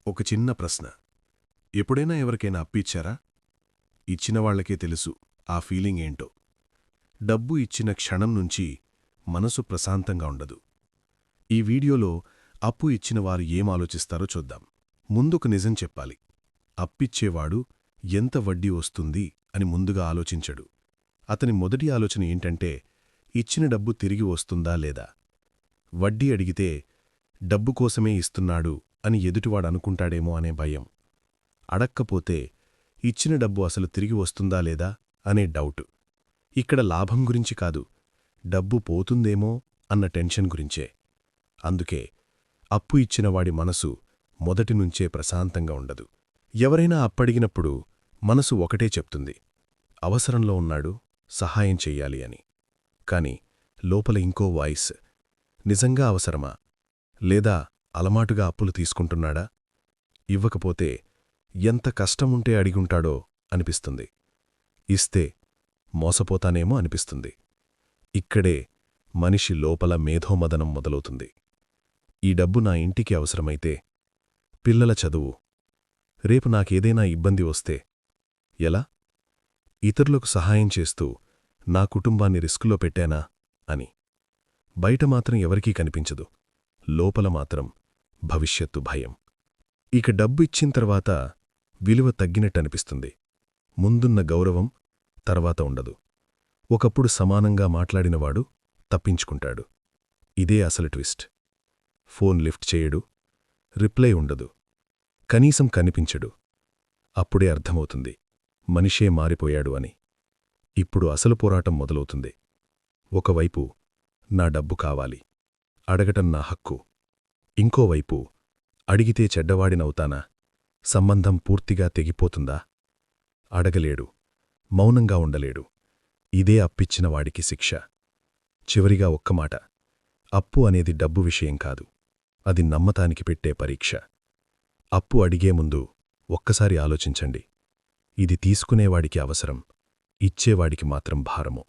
ఒక చిన్న ప్రశ్న. ఎప్పుడైనా ఎవరికైనా అప్పిచ్చారా? ఇచ్చినవాళ్లకే తెలుసు ఆ ఫీలింగ్ ఏంటో. డబ్బు ఇచ్చిన క్షణం నుంచి మనసు ప్రశాంతంగా ఉండదు. ఈ వీడియోలో అప్పు ఇచ్చినవారు ఏమాలోచిస్తారో చూద్దాం. ముందుకు నిజం చెప్పాలి. అప్పిచ్చేవాడు ఎంత వడ్డీ వస్తుంది అని ముందుగా ఆలోచించడు. అతని మొదటి ఆలోచన ఏంటంటే, ఇచ్చిన డబ్బు తిరిగి వస్తుందా లేదా. వడ్డీ అడిగితే డబ్బు కోసమే ఇస్తున్నాడు అని ఎదుటివాడనుకుంటాడేమో అనే భయం. అడక్కపోతే ఇచ్చిన డబ్బు అసలు తిరిగి వస్తుందా లేదా అనే డౌటు. ఇక్కడ లాభం గురించి కాదు, డబ్బు పోతుందేమో అన్న టెన్షన్ గురించే. అందుకే అప్పు ఇచ్చినవాడి మనసు మొదటినుంచే ప్రశాంతంగా ఉండదు. ఎవరైనా అప్పడిగినప్పుడు మనసు ఒకటే చెప్తుంది, అవసరంలో ఉన్నాడు, సహాయం చెయ్యాలి అని. కాని లోపల ఇంకో వాయిస్, నిజంగా అవసరమా, లేదా అలమాటుగా అప్పులు తీసుకుంటున్నాడా, ఇవ్వకపోతే ఎంత కష్టముంటే అడిగుంటాడో అనిపిస్తుంది. ఇస్తే మోసపోతానేమో అనిపిస్తుంది. ఇక్కడే మనిషి లోపల మేధోమదనం మొదలవుతుంది. ఈ డబ్బు నా ఇంటికి అవసరమైతే, పిల్లల చదువు, రేపు నాకేదైనా ఇబ్బంది వస్తే ఎలా? ఇతరులకు సహాయం చేస్తూ నా కుటుంబాన్ని రిస్కులో పెట్టానా అని. బయట మాత్రం ఎవరికీ కనిపించదు, లోపల మాత్రం భవిష్యత్తు భయం. ఇక డబ్బు ఇచ్చిన తర్వాత విలువ తగ్గినట్టనిపిస్తుంది. ముందున్న గౌరవం తర్వాత ఉండదు. ఒకప్పుడు సమానంగా మాట్లాడినవాడు తప్పించుకుంటాడు. ఇదే అసలు ట్విస్ట్. ఫోన్ లిఫ్ట్ చేయడు, రిప్లై ఉండదు, కనీసం కనిపించడు. అప్పుడే అర్థమవుతుంది, మనిషే మారిపోయాడు అని. ఇప్పుడు అసలు పోరాటం మొదలవుతుంది. ఒకవైపు నా డబ్బు కావాలి, అడగటం నా హక్కు. ఇంకోవైపు అడిగితే చెడ్డవాడినవుతానా, సంబంధం పూర్తిగా తెగిపోతుందా. అడగలేడు, మౌనంగా ఉండలేడు. ఇదే అప్పిచ్చిన వాడికి శిక్ష. చివరిగా ఒక్కమాట, అప్పు అనేది డబ్బు విషయం కాదు, అది నమ్మతానికి పెట్టే పరీక్ష. అప్పు అడిగే ముందు ఒక్కసారి ఆలోచించండి, ఇది తీసుకునేవాడికి అవసరం, ఇచ్చేవాడికి మాత్రం భారము.